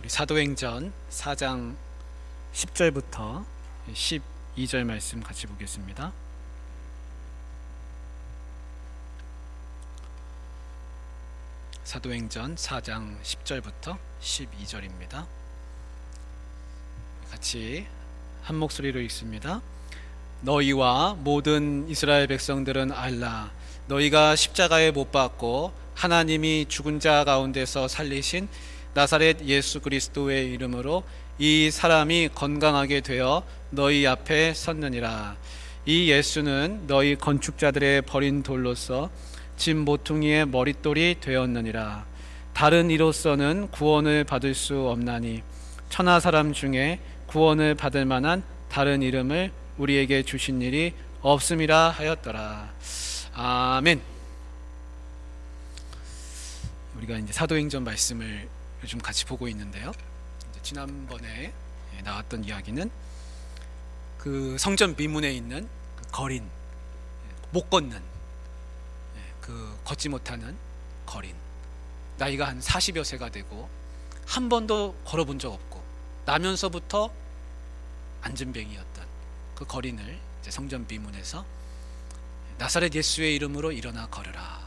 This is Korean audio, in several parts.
우리 사도행전 4장 10절부터 12절 말씀 같이 보겠습니다. 사도행전 4장 10절부터 12절입니다. 같이 한 목소리로 읽습니다. 너희와 모든 이스라엘 백성들은 알라. 너희가 십자가에 못 박고 하나님이 죽은 자 가운데서 살리신 나사렛 예수 그리스도의 이름으로 이 사람이 건강하게 되어 너희 앞에 섰느니라. 이 예수는 너희 건축자들의 버린 돌로서 진 모퉁이의 머릿돌이 되었느니라. 다른 이로서는 구원을 받을 수 없나니 천하 사람 중에 구원을 받을 만한 다른 이름을 우리에게 주신 일이 없음이라 하였더라. 아멘. 우리가 이제 사도행전 말씀을 요즘 같이 보고 있는데요. 지난번에 나왔던 이야기는 그 성전 미문에 있는 그 거린, 못 걷는, 그 걷지 못하는 거린, 나이가 한 40여 세가 되고 한 번도 걸어본 적 없고 나면서부터 안진뱅이였던 그 거린을 이제 성전 미문에서 나사렛 예수의 이름으로 일어나 걸으라.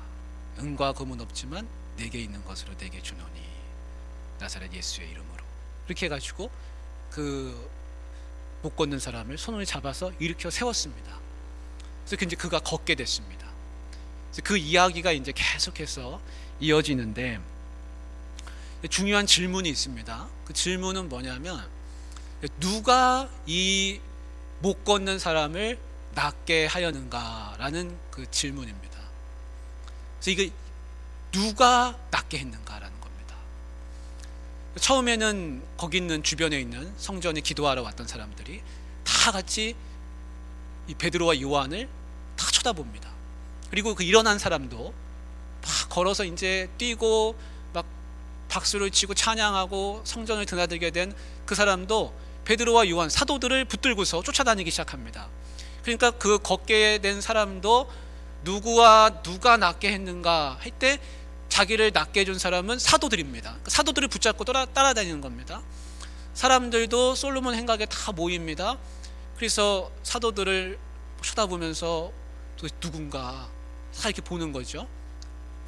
은과 금은 없지만 내게 있는 것으로 내게 주노니 나사렛 예수의 이름으로, 이렇게 해가지고 그 못 걷는 사람을 손을 잡아서 일으켜 세웠습니다. 그래서 이제 그가 걷게 됐습니다. 그래서 그 이야기가 이제 계속해서 이어지는데 중요한 질문이 있습니다. 그 질문은 뭐냐면, 누가 이 못 걷는 사람을 낫게 하려는가라는 그 질문입니다. 그래서 이게 누가 낫게 했는가라는 겁니다. 처음에는 거기 있는 주변에 있는 성전에 기도하러 왔던 사람들이 다 같이 이 베드로와 요한을 다 쳐다봅니다. 그리고 그 일어난 사람도 막 걸어서 이제 뛰고 막 박수를 치고 찬양하고 성전을 드나들게 된 그 사람도 베드로와 요한 사도들을 붙들고서 쫓아다니기 시작합니다. 그러니까 그 걷게 된 사람도 누가 낫게 했는가 할 때 자기를 낫게 해준 사람은 사도들입니다. 사도들을 붙잡고 따라다니는 겁니다. 사람들도 솔로몬 행각에 다 모입니다. 그래서 사도들을 쳐다보면서 누군가 다 이렇게 보는 거죠.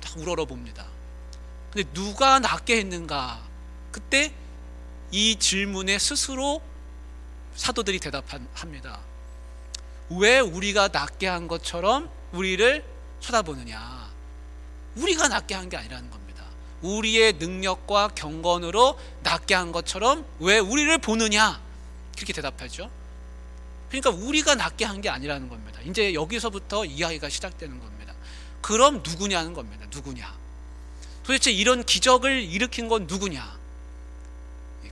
다 우러러봅니다. 근데 누가 낫게 했는가, 그때 이 질문에 스스로 사도들이 대답합니다. 왜 우리가 낫게 한 것처럼 우리를 쳐다보느냐. 우리가 낫게 한 게 아니라는 겁니다. 우리의 능력과 경건으로 낫게 한 것처럼 왜 우리를 보느냐, 그렇게 대답하죠. 그러니까 우리가 낫게 한 게 아니라는 겁니다. 이제 여기서부터 이야기가 시작되는 겁니다. 그럼 누구냐는 겁니다. 누구냐, 도대체 이런 기적을 일으킨 건 누구냐.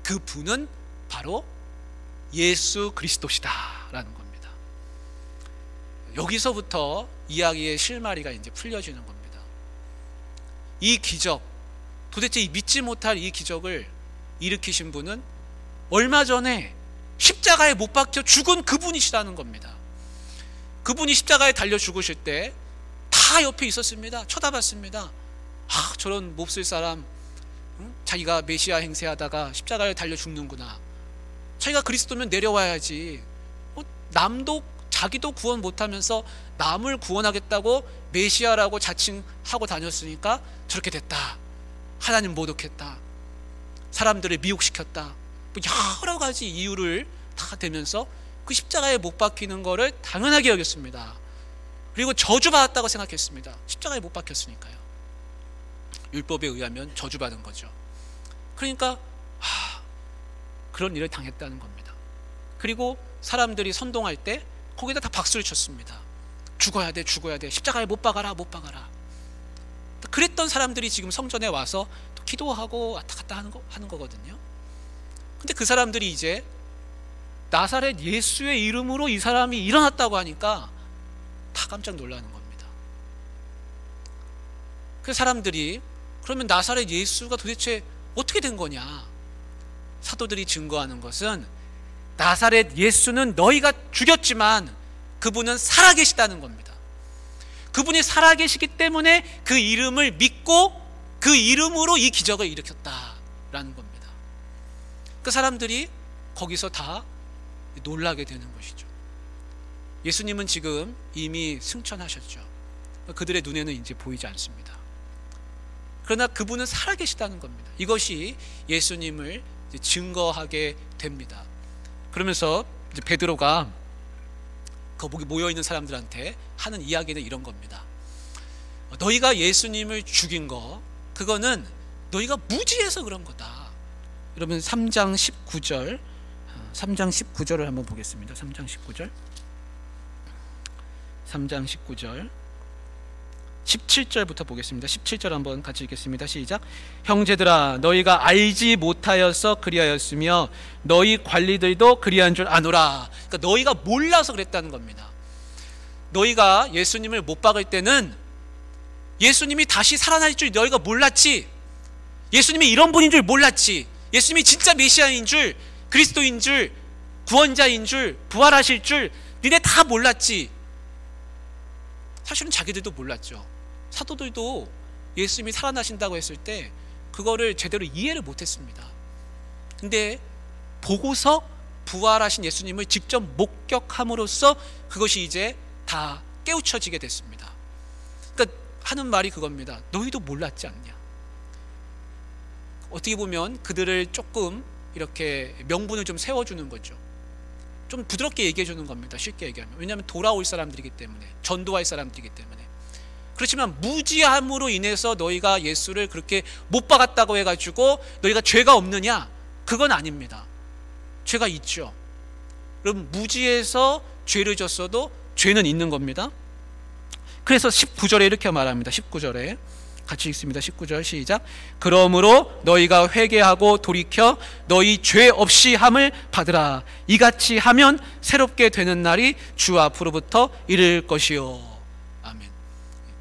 그 분은 바로 예수 그리스도시다 라는 겁니다. 여기서부터 이야기의 실마리가 이제 풀려지는 겁니다. 이 기적, 도대체 이 믿지 못할 이 기적을 일으키신 분은 얼마 전에 십자가에 못 박혀 죽은 그분이시라는 겁니다. 그분이 십자가에 달려 죽으실 때 다 옆에 있었습니다. 쳐다봤습니다. 아, 저런 몹쓸 사람, 자기가 메시아 행세하다가 십자가에 달려 죽는구나. 자기가 그리스도면 내려와야지. 남도 자기도 구원 못하면서 남을 구원하겠다고 메시아라고 자칭하고 다녔으니까 저렇게 됐다. 하나님 모독했다. 사람들을 미혹시켰다. 여러 가지 이유를 다 대면서 그 십자가에 못 박히는 거를 당연하게 여겼습니다. 그리고 저주받았다고 생각했습니다. 십자가에 못 박혔으니까요. 율법에 의하면 저주받은 거죠. 그러니까 그런 일을 당했다는 겁니다. 그리고 사람들이 선동할 때 거기다 다 박수를 쳤습니다. 죽어야 돼, 죽어야 돼. 십자가에 못 박아라, 못 박아라. 그랬던 사람들이 지금 성전에 와서 또 기도하고 왔다 갔다 하는 거거든요. 근데 그 사람들이 이제 나사렛 예수의 이름으로 이 사람이 일어났다고 하니까 다 깜짝 놀라는 겁니다. 그 사람들이 그러면 나사렛 예수가 도대체 어떻게 된 거냐. 사도들이 증거하는 것은 나사렛 예수는 너희가 죽였지만 그분은 살아계시다는 겁니다. 그분이 살아계시기 때문에 그 이름을 믿고 그 이름으로 이 기적을 일으켰다라는 겁니다. 그 사람들이 거기서 다 놀라게 되는 것이죠. 예수님은 지금 이미 승천하셨죠. 그들의 눈에는 이제 보이지 않습니다. 그러나 그분은 살아계시다는 겁니다. 이것이 예수님을 이제 증거하게 됩니다. 그러면서 이제 베드로가 거기 모여있는 사람들한테 하는 이야기는 이런 겁니다. 너희가 예수님을 죽인 거, 그거는 너희가 무지해서 그런 거다. 여러분 3장 19절을 한번 보겠습니다. 3장 19절 17절부터 보겠습니다. 17절 한번 같이 읽겠습니다. 시작. 형제들아, 너희가 알지 못하여서 그리하였으며 너희 관리들도 그리한 줄 아노라. 그러니까 너희가 몰라서 그랬다는 겁니다. 너희가 예수님을 못 박을 때는 예수님이 다시 살아날 줄 너희가 몰랐지. 예수님이 이런 분인 줄 몰랐지. 예수님이 진짜 메시아인 줄, 그리스도인 줄, 구원자인 줄, 부활하실 줄 니네 다 몰랐지. 사실은 자기들도 몰랐죠. 사도들도 예수님이 살아나신다고 했을 때 그거를 제대로 이해를 못했습니다. 근데 보고서 부활하신 예수님을 직접 목격함으로써 그것이 이제 다 깨우쳐지게 됐습니다. 그러니까 하는 말이 그겁니다. 너희도 몰랐지 않냐. 어떻게 보면 그들을 조금 이렇게 명분을 좀 세워주는 거죠. 좀 부드럽게 얘기해 주는 겁니다. 쉽게 얘기하면. 왜냐하면 돌아올 사람들이기 때문에, 전도할 사람들이기 때문에. 그렇지만 무지함으로 인해서 너희가 예수를 그렇게 못 박았다고 해가지고 너희가 죄가 없느냐? 그건 아닙니다. 죄가 있죠. 그럼 무지해서 죄를 졌어도 죄는 있는 겁니다. 그래서 19절에 이렇게 말합니다. 19절에 같이 읽습니다. 19절 시작. 그러므로 너희가 회개하고 돌이켜 너희 죄 없이 함을 받으라. 이같이 하면 새롭게 되는 날이 주 앞으로부터 이를 것이요. 아멘.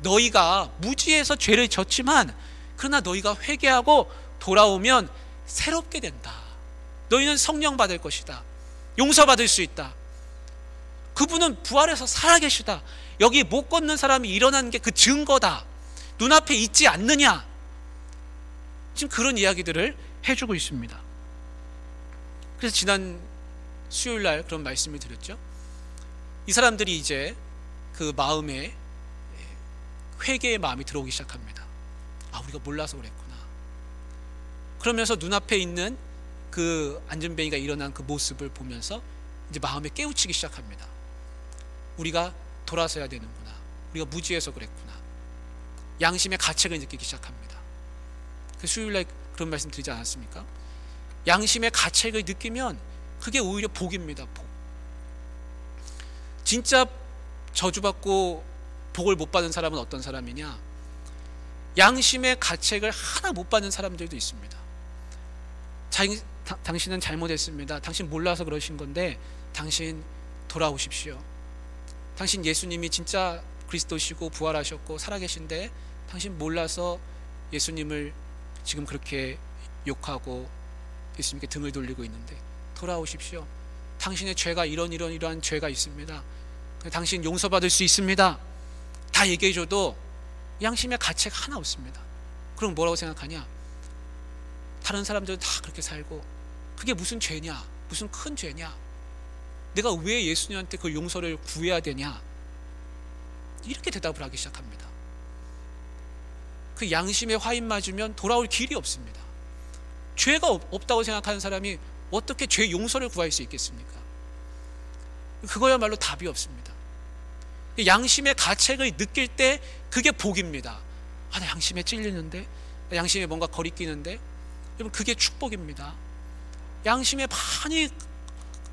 너희가 무지해서 죄를 졌지만 그러나 너희가 회개하고 돌아오면 새롭게 된다. 너희는 성령 받을 것이다. 용서받을 수 있다. 그분은 부활해서 살아계시다. 여기 못 걷는 사람이 일어난 게 그 증거다. 눈앞에 있지 않느냐. 지금 그런 이야기들을 해주고 있습니다. 그래서 지난 수요일날 그런 말씀을 드렸죠. 이 사람들이 이제 그 마음에 회개의 마음이 들어오기 시작합니다. 아, 우리가 몰라서 그랬구나. 그러면서 눈앞에 있는 그 안전뱅이가 일어난 그 모습을 보면서 이제 마음에 깨우치기 시작합니다. 우리가 돌아서야 되는구나. 우리가 무지해서 그랬구나. 양심의 가책을 느끼기 시작합니다. 그 수요일날 그런 말씀 드리지 않았습니까? 양심의 가책을 느끼면 그게 오히려 복입니다. 복. 진짜 저주받고 복을 못 받은 사람은 어떤 사람이냐? 양심의 가책을 하나 못 받는 사람들도 있습니다. 당신은 잘못했습니다. 당신 몰라서 그러신 건데 당신 돌아오십시오. 당신 예수님이 진짜 그리스도시고 부활하셨고 살아계신데 당신 몰라서 예수님을 지금 그렇게 욕하고 예수님께 등을 돌리고 있는데 돌아오십시오. 당신의 죄가 이러한 죄가 있습니다. 당신 용서받을 수 있습니다. 다 얘기해줘도 양심의 가책 하나 없습니다. 그럼 뭐라고 생각하냐? 다른 사람들은 다 그렇게 살고 그게 무슨 죄냐? 무슨 큰 죄냐? 내가 왜 예수님한테 그 용서를 구해야 되냐? 이렇게 대답을 하기 시작합니다. 그 양심에 화인 맞으면 돌아올 길이 없습니다. 죄가 없다고 생각하는 사람이 어떻게 죄 용서를 구할 수 있겠습니까? 그거야말로 답이 없습니다. 양심의 가책을 느낄 때 그게 복입니다. 아, 나 양심에 찔리는데, 나 양심에 뭔가 거리끼는데, 여러분 그게 축복입니다. 양심에 많이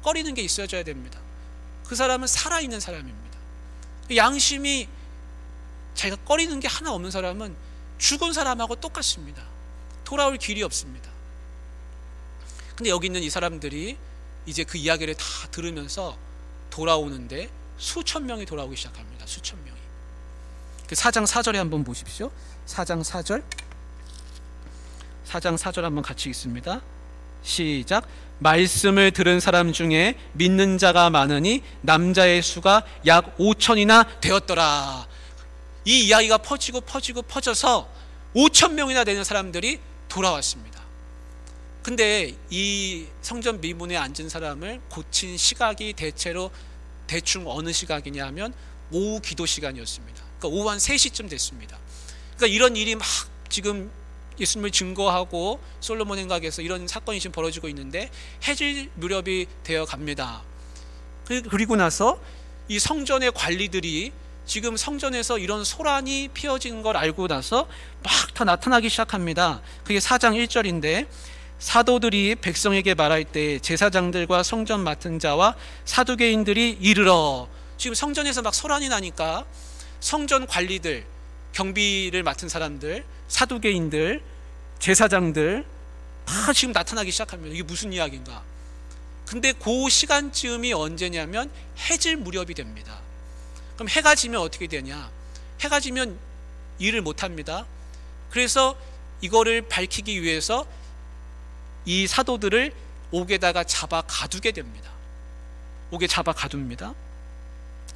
꺼리는 게 있어줘야 됩니다. 그 사람은 살아있는 사람입니다. 양심이 자기가 꺼리는 게 하나 없는 사람은 죽은 사람하고 똑같습니다. 돌아올 길이 없습니다. 근데 여기 있는 이 사람들이 이제 그 이야기를 다 들으면서 돌아오는데 수천 명이 돌아오기 시작합니다. 수천 명이. 그 4장 4절에 한번 보십시오. 4장 4절 한번 같이 읽습니다. 시작. 말씀을 들은 사람 중에 믿는 자가 많으니 남자의 수가 약 5천이나 되었더라. 이 이야기가 퍼져서 5천 명이나 되는 사람들이 돌아왔습니다. 근데 이 성전 미문에 앉은 사람을 고친 시각이 대충 어느 시각이냐 하면 오후 기도 시간이었습니다. 그러니까 오후 한 3시쯤 됐습니다. 그러니까 이런 일이 막 지금 예수님을 증거하고 솔로몬 행각에서 이런 사건이 지금 벌어지고 있는데 해질 무렵이 되어 갑니다. 그리고 나서 이 성전의 관리들이 지금 성전에서 이런 소란이 피어진 걸 알고 나서 막 다 나타나기 시작합니다. 그게 4장 1절인데, 사도들이 백성에게 말할 때 제사장들과 성전 맡은 자와 사두개인들이 이르러, 지금 성전에서 막 소란이 나니까 성전 관리들, 경비를 맡은 사람들, 사두개인들, 제사장들 다 지금 나타나기 시작합니다. 이게 무슨 이야기인가? 근데 그 시간쯤이 언제냐면 해질 무렵이 됩니다. 그럼 해가 지면 어떻게 되냐? 해가 지면 일을 못합니다. 그래서 이거를 밝히기 위해서 이 사도들을 옥에다가 잡아 가두게 됩니다. 옥에 잡아 가둡니다.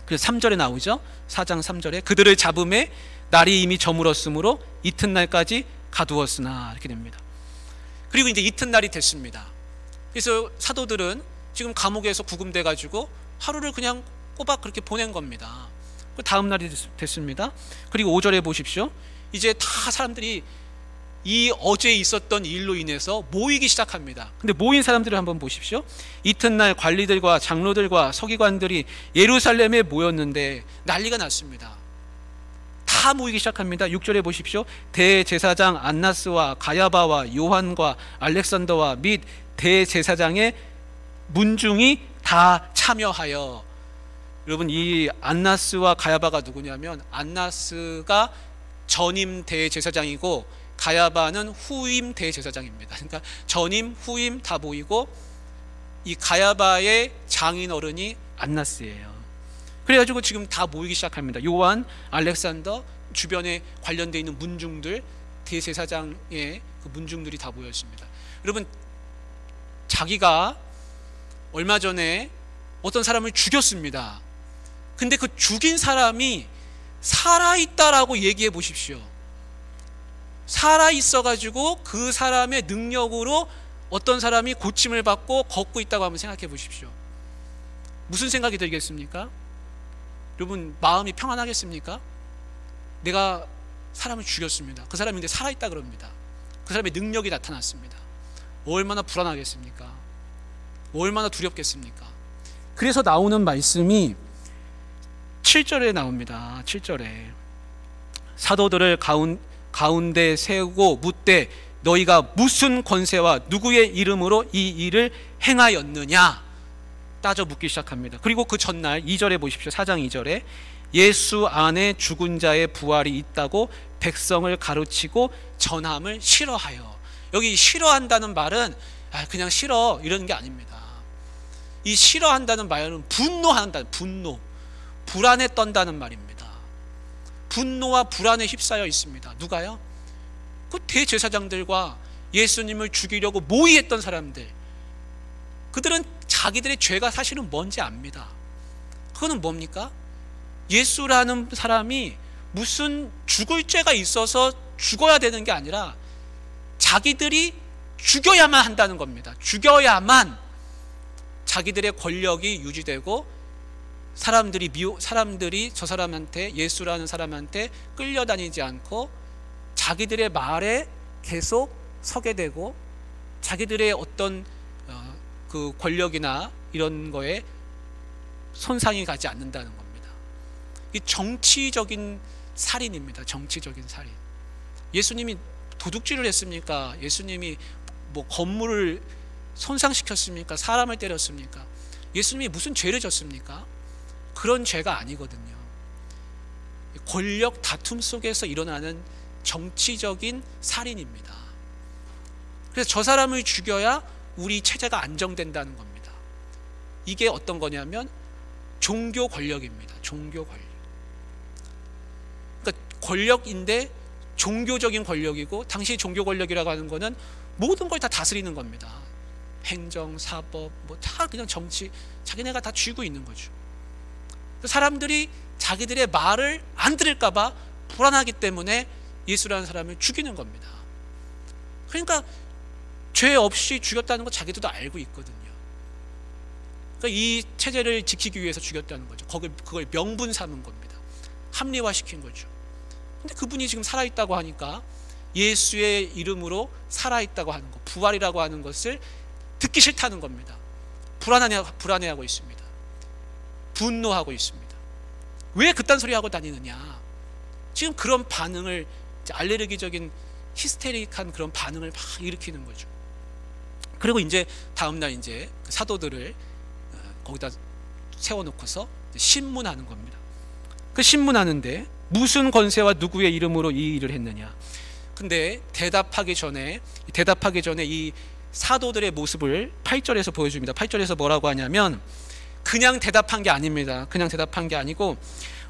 그래서 3절에 나오죠. 4장 3절에 그들을 잡음에 날이 이미 저물었으므로 이튿날까지 가두었으나, 이렇게 됩니다. 그리고 이제 이튿날이 됐습니다. 그래서 사도들은 지금 감옥에서 구금돼 가지고 하루를 그냥 꼬박 그렇게 보낸 겁니다. 그 다음 날이 됐습니다. 그리고 5절에 보십시오. 이제 다 사람들이 이 어제 있었던 일로 인해서 모이기 시작합니다. 근데 모인 사람들을 한번 보십시오. 이튿날 관리들과 장로들과 서기관들이 예루살렘에 모였는데 난리가 났습니다. 다 모이기 시작합니다. 6절에 보십시오. 대제사장 안나스와 가야바와 요한과 알렉산더와 및 대제사장의 문중이 다 참여하여, 여러분 이 안나스와 가야바가 누구냐면, 안나스가 전임 대제사장이고 가야바는 후임 대제사장입니다. 그러니까 전임 후임 다 모이고 이 가야바의 장인어른이 안나스예요. 그래가지고 지금 다 모이기 시작합니다. 요한, 알렉산더, 주변에 관련되어 있는 문중들, 대제사장의 그 문중들이 다 모였습니다. 여러분, 자기가 얼마 전에 어떤 사람을 죽였습니다. 근데 그 죽인 사람이 살아있다라고 얘기해 보십시오. 살아있어가지고 그 사람의 능력으로 어떤 사람이 고침을 받고 걷고 있다고 한번 생각해 보십시오. 무슨 생각이 들겠습니까? 여러분, 마음이 평안하겠습니까? 내가 사람을 죽였습니다. 그 사람이 근데 살아있다 그럽니다. 그 사람의 능력이 나타났습니다. 얼마나 불안하겠습니까? 얼마나 두렵겠습니까? 그래서 나오는 말씀이 7절에 나옵니다. 7절에 사도들을 가운데 세우고 묻되 너희가 무슨 권세와 누구의 이름으로 이 일을 행하였느냐 따져 묻기 시작합니다. 그리고 그 전날 2절에 보십시오. 4장 2절에 예수 안에 죽은 자의 부활이 있다고 백성을 가르치고 전함을 싫어하여. 여기 싫어한다는 말은 그냥 싫어 이런 게 아닙니다. 이 싫어한다는 말은 분노한다. 불안에 떤다는 말입니다. 분노와 불안에 휩싸여 있습니다. 누가요? 그 대제사장들과 예수님을 죽이려고 모의했던 사람들. 그들은 자기들의 죄가 사실은 뭔지 압니다. 그거는 뭡니까? 예수라는 사람이 무슨 죽을 죄가 있어서 죽어야 되는 게 아니라 자기들이 죽여야만 한다는 겁니다. 죽여야만 자기들의 권력이 유지되고 사람들이 저 사람한테, 예수라는 사람한테 끌려다니지 않고 자기들의 말에 계속 서게 되고 자기들의 어떤 그 권력이나 이런 거에 손상이 가지 않는다는 겁니다. 이 정치적인 살인입니다. 정치적인 살인. 예수님이 도둑질을 했습니까? 예수님이 뭐 건물을 손상시켰습니까? 사람을 때렸습니까? 예수님이 무슨 죄를 졌습니까? 그런 죄가 아니거든요. 권력 다툼 속에서 일어나는 정치적인 살인입니다. 그래서 저 사람을 죽여야 우리 체제가 안정된다는 겁니다. 이게 어떤 거냐면 종교 권력입니다. 종교 권력. 그러니까 권력인데 종교적인 권력이고, 당시 종교 권력이라고 하는 거는 모든 걸 다 다스리는 겁니다. 행정, 사법, 뭐 다 그냥 정치, 자기네가 다 쥐고 있는 거죠. 사람들이 자기들의 말을 안 들을까봐 불안하기 때문에 예수라는 사람을 죽이는 겁니다. 그러니까 죄 없이 죽였다는 거 자기들도 알고 있거든요. 그러니까 이 체제를 지키기 위해서 죽였다는 거죠. 그걸 명분 삼은 겁니다. 합리화시킨 거죠. 근데 그분이 지금 살아있다고 하니까 예수의 이름으로 살아있다고 하는 것, 부활이라고 하는 것을 듣기 싫다는 겁니다. 불안해하고 있습니다. 분노하고 있습니다. 왜 그딴 소리 하고 다니느냐. 지금 그런 반응을, 알레르기적인 히스테릭한 그런 반응을 막 일으키는 거죠. 그리고 이제 다음날 이제 그 사도들을 거기다 세워놓고서 신문하는 겁니다. 그 신문하는데 무슨 권세와 누구의 이름으로 이 일을 했느냐. 근데 대답하기 전에 이 사도들의 모습을 8절에서 보여줍니다. 8절에서 뭐라고 하냐면 그냥 대답한 게 아닙니다. 그냥 대답한 게 아니고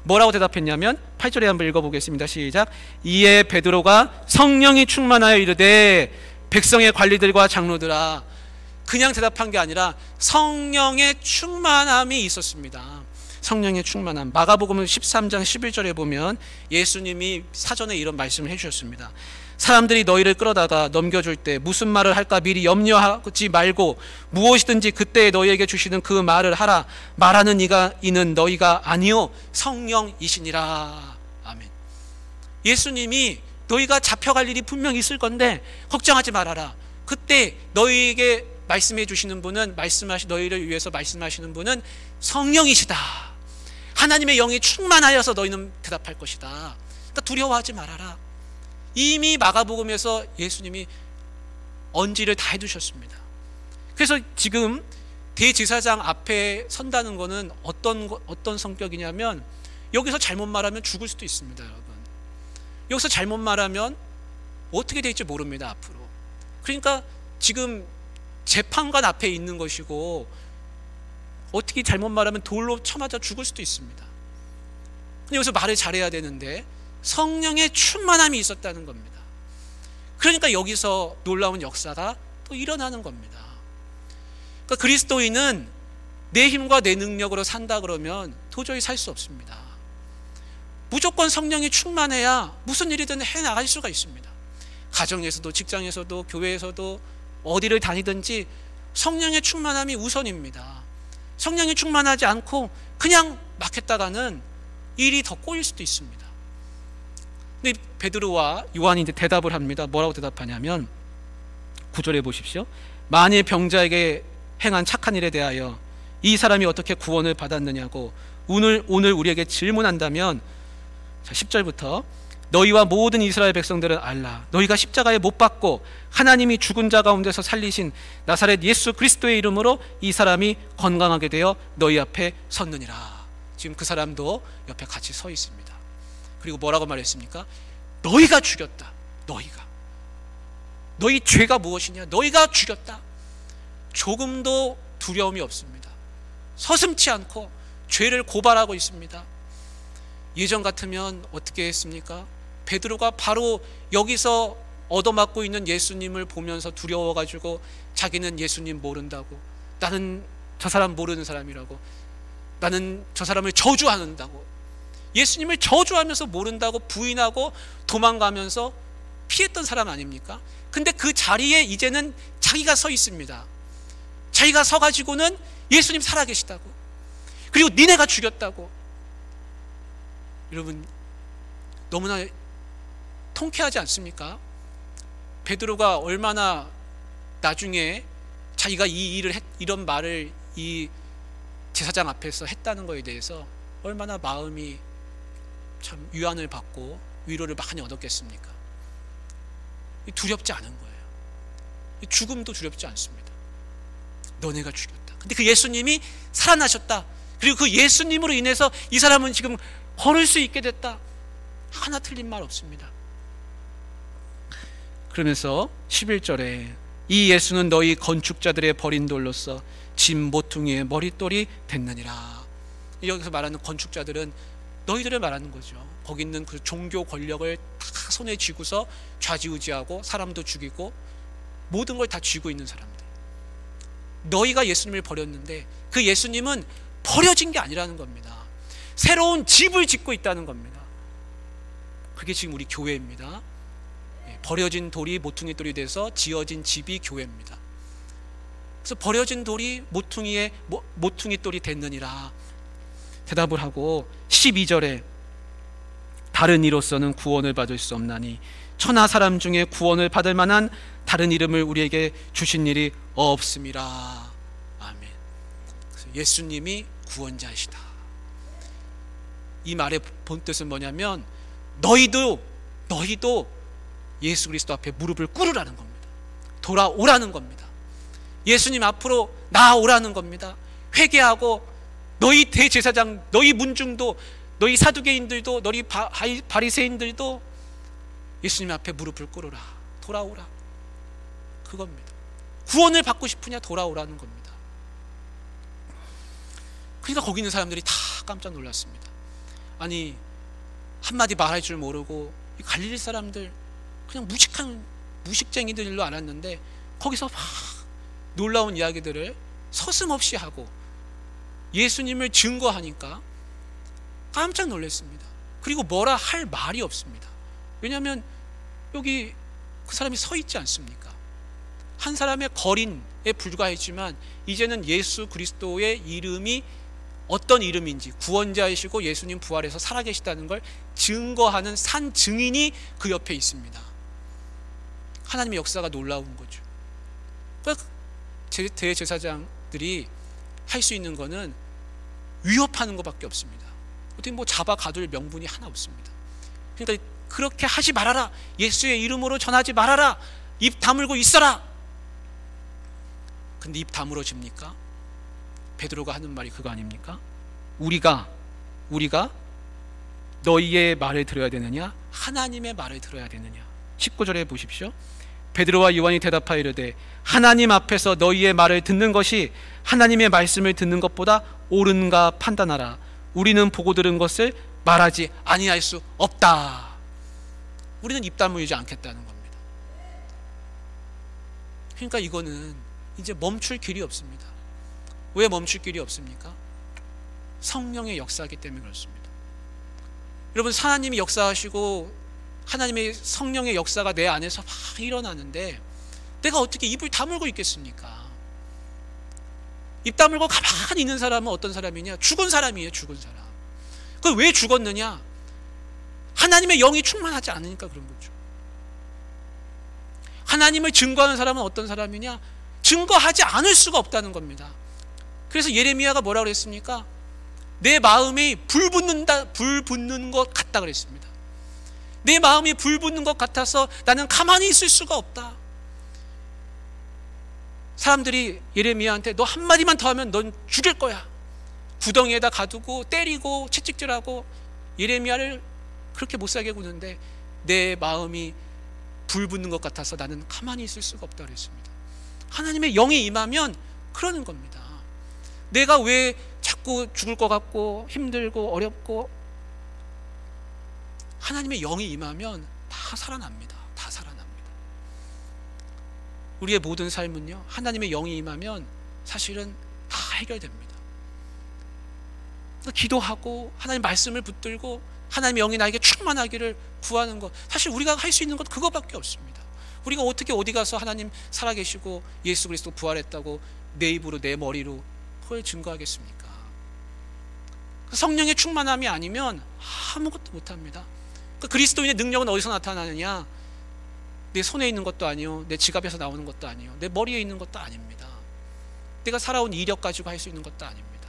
뭐라고 대답했냐면 8절에 한번 읽어보겠습니다. 시작. 이에 베드로가 성령이 충만하여 이르되 백성의 관리들과 장로들아. 그냥 대답한 게 아니라 성령의 충만함이 있었습니다. 성령의 충만함. 마가복음 13장 11절에 보면 예수님이 사전에 이런 말씀을 해주셨습니다. 사람들이 너희를 끌어다가 넘겨줄 때 무슨 말을 할까 미리 염려하지 말고 무엇이든지 그때 너희에게 주시는 그 말을 하라. 말하는 이는 너희가 아니요 성령이시니라. 아멘. 예수님이 너희가 잡혀갈 일이 분명히 있을 건데 걱정하지 말아라. 그때 너희에게 말씀해 주시는 분은, 너희를 위해서 말씀하시는 분은 성령이시다. 하나님의 영이 충만하여서 너희는 대답할 것이다. 그러니까 두려워하지 말아라. 이미 마가복음에서 예수님이 언지를 다 해두셨습니다. 그래서 지금 대제사장 앞에 선다는 것은 어떤 성격이냐면, 여기서 잘못 말하면 죽을 수도 있습니다, 여러분. 여기서 잘못 말하면 어떻게 될지 모릅니다, 앞으로. 그러니까 지금 재판관 앞에 있는 것이고, 어떻게 잘못 말하면 돌로 쳐맞아 죽을 수도 있습니다. 근데 여기서 말을 잘해야 되는데 성령의 충만함이 있었다는 겁니다. 그러니까 여기서 놀라운 역사가 또 일어나는 겁니다. 그러니까 그리스도인은 내 힘과 내 능력으로 산다 그러면 도저히 살 수 없습니다. 무조건 성령이 충만해야 무슨 일이든 해나갈 수가 있습니다. 가정에서도 직장에서도 교회에서도 어디를 다니든지 성령의 충만함이 우선입니다. 성령이 충만하지 않고 그냥 막 했다가는 일이 더 꼬일 수도 있습니다. 근데 베드로와 요한이 이제 대답을 합니다. 뭐라고 대답하냐면 9절에 보십시오. 만일 병자에게 행한 착한 일에 대하여 이 사람이 어떻게 구원을 받았느냐고 오늘 우리에게 질문한다면, 자 10절부터 너희와 모든 이스라엘 백성들은 알라. 너희가 십자가에 못 박고 하나님이 죽은 자 가운데서 살리신 나사렛 예수 그리스도의 이름으로 이 사람이 건강하게 되어 너희 앞에 섰느니라. 지금 그 사람도 옆에 같이 서 있습니다. 그리고 뭐라고 말했습니까? 너희가 죽였다. 너희 죄가 무엇이냐? 너희가 죽였다. 조금도 두려움이 없습니다. 서슴지 않고 죄를 고발하고 있습니다. 예전 같으면 어떻게 했습니까? 베드로가 바로 여기서 얻어맞고 있는 예수님을 보면서 두려워가지고 자기는 예수님 모른다고, 나는 저 사람 모르는 사람이라고, 나는 저 사람을 저주한다고, 예수님을 저주하면서 모른다고 부인하고 도망가면서 피했던 사람 아닙니까? 근데 그 자리에 이제는 자기가 서 있습니다. 자기가 서가지고는 예수님 살아계시다고, 그리고 니네가 죽였다고. 여러분 너무나 통쾌하지 않습니까? 베드로가 얼마나 나중에 자기가 이런 말을 이 제사장 앞에서 했다는 것에 대해서 얼마나 마음이 참 위안을 받고 위로를 많이 얻었겠습니까? 두렵지 않은 거예요. 죽음도 두렵지 않습니다. 너네가 죽였다. 근데 그 예수님이 살아나셨다. 그리고 그 예수님으로 인해서 이 사람은 지금 걸을 수 있게 됐다. 하나 틀린 말 없습니다. 그러면서 11절에 이 예수는 너희 건축자들의 버린 돌로서 짐 모퉁이의 머릿돌이 됐느니라. 여기서 말하는 건축자들은 너희들을 말하는 거죠. 거기 있는 그 종교 권력을 다 손에 쥐고서 좌지우지하고 사람도 죽이고 모든 걸 다 쥐고 있는 사람들. 너희가 예수님을 버렸는데 그 예수님은 버려진 게 아니라는 겁니다. 새로운 집을 짓고 있다는 겁니다. 그게 지금 우리 교회입니다. 버려진 돌이 모퉁이 돌이 돼서 지어진 집이 교회입니다. 그래서 버려진 돌이 모퉁이 돌이 됐느니라 대답을 하고 12절에 다른 이로서는 구원을 받을 수 없나니 천하 사람 중에 구원을 받을 만한 다른 이름을 우리에게 주신 일이 없음이라. 아멘. 그래서 예수님이 구원자이시다. 이 말의 본 뜻은 뭐냐면 너희도 예수 그리스도 앞에 무릎을 꿇으라는 겁니다. 돌아오라는 겁니다. 예수님 앞으로 나아오라는 겁니다. 회개하고 너희 대제사장, 너희 문중도, 너희 사두개인들도, 너희 바리새인들도 예수님 앞에 무릎을 꿇으라. 돌아오라. 그겁니다. 구원을 받고 싶으냐? 돌아오라는 겁니다. 그러니까 거기 있는 사람들이 다 깜짝 놀랐습니다. 아니 한마디 말할 줄 모르고 갈릴리 사람들 그냥 무식쟁이들로 알았는데 거기서 막 놀라운 이야기들을 서슴없이 하고 예수님을 증거하니까 깜짝 놀랐습니다. 그리고 뭐라 할 말이 없습니다. 왜냐하면 여기 그 사람이 서 있지 않습니까? 한 사람의 거린에 불과했지만 이제는 예수 그리스도의 이름이 어떤 이름인지, 구원자이시고 예수님 부활해서 살아계시다는 걸 증거하는 산 증인이 그 옆에 있습니다. 하나님의 역사가 놀라운 거죠. 그러니까 대제사장들이 할 수 있는 거는 위협하는 것밖에 없습니다. 어떻게 잡아 가둘 명분이 하나 없습니다. 그러니까 그렇게 하지 말아라. 예수의 이름으로 전하지 말아라. 입 다물고 있어라. 근데 입 다물어집니까? 베드로가 하는 말이 그거 아닙니까? 우리가 너희의 말을 들어야 되느냐? 하나님의 말을 들어야 되느냐? 19절에 보십시오. 베드로와 요한이 대답하여 이르되 하나님 앞에서 너희의 말을 듣는 것이 하나님의 말씀을 듣는 것보다 옳은가 판단하라. 우리는 보고 들은 것을 말하지 아니할 수 없다. 우리는 입 다물지 않겠다는 겁니다. 그러니까 이거는 이제 멈출 길이 없습니다. 왜 멈출 길이 없습니까? 성령의 역사이기 때문에 그렇습니다. 여러분, 하나님이 역사하시고 하나님의 성령의 역사가 내 안에서 막 일어나는데 내가 어떻게 입을 다물고 있겠습니까? 입 다물고 가만히 있는 사람은 어떤 사람이냐? 죽은 사람이에요. 죽은 사람. 그 왜 죽었느냐? 하나님의 영이 충만하지 않으니까 그런 거죠. 하나님을 증거하는 사람은 어떤 사람이냐? 증거하지 않을 수가 없다는 겁니다. 그래서 예레미야가 뭐라고 그랬습니까? 내 마음이 불 붙는 것 같다 그랬습니다. 내 마음이 불 붙는 것 같아서 나는 가만히 있을 수가 없다. 사람들이 예레미야한테 너 한마디만 더 하면 넌 죽일 거야. 구덩이에다 가두고 때리고 채찍질하고 예레미야를 그렇게 못살게 구는데 내 마음이 불 붙는 것 같아서 나는 가만히 있을 수가 없다 그랬습니다. 하나님의 영이 임하면 그러는 겁니다. 내가 왜 자꾸 죽을 것 같고 힘들고 어렵고, 하나님의 영이 임하면 다 살아납니다. 다 살아납니다. 우리의 모든 삶은요, 하나님의 영이 임하면 사실은 다 해결됩니다. 기도하고 하나님 말씀을 붙들고 하나님의 영이 나에게 충만하기를 구하는 것, 사실 우리가 할 수 있는 것 그거밖에 없습니다. 우리가 어떻게 어디 가서 하나님 살아계시고 예수 그리스도 부활했다고 내 입으로 내 머리로 그걸 증거하겠습니까? 성령의 충만함이 아니면 아무것도 못합니다. 그리스도인의 능력은 어디서 나타나느냐? 내 손에 있는 것도 아니요, 내 지갑에서 나오는 것도 아니요, 내 머리에 있는 것도 아닙니다. 내가 살아온 이력 가지고 할 수 있는 것도 아닙니다.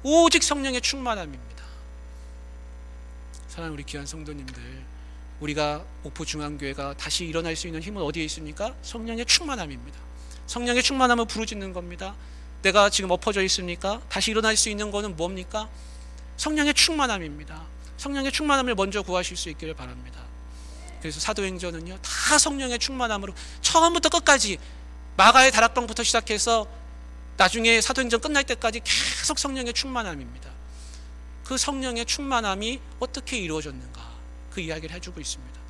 오직 성령의 충만함입니다. 사랑하는 우리 귀한 성도님들, 우리가 목포중앙교회가 다시 일어날 수 있는 힘은 어디에 있습니까? 성령의 충만함입니다. 성령의 충만함을 부르짖는 겁니다. 내가 지금 엎어져 있습니까? 다시 일어날 수 있는 것은 뭡니까? 성령의 충만함입니다. 성령의 충만함을 먼저 구하실 수 있기를 바랍니다. 그래서 사도행전은요, 다 성령의 충만함으로 처음부터 끝까지, 마가의 다락방부터 시작해서 나중에 사도행전 끝날 때까지 계속 성령의 충만함입니다. 그 성령의 충만함이 어떻게 이루어졌는가, 그 이야기를 해주고 있습니다.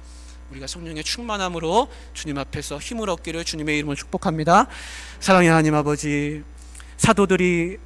우리가 성령의 충만함으로 주님 앞에서 힘을 얻기를 주님의 이름으로 축복합니다. 사랑의 하나님 아버지, 사도들이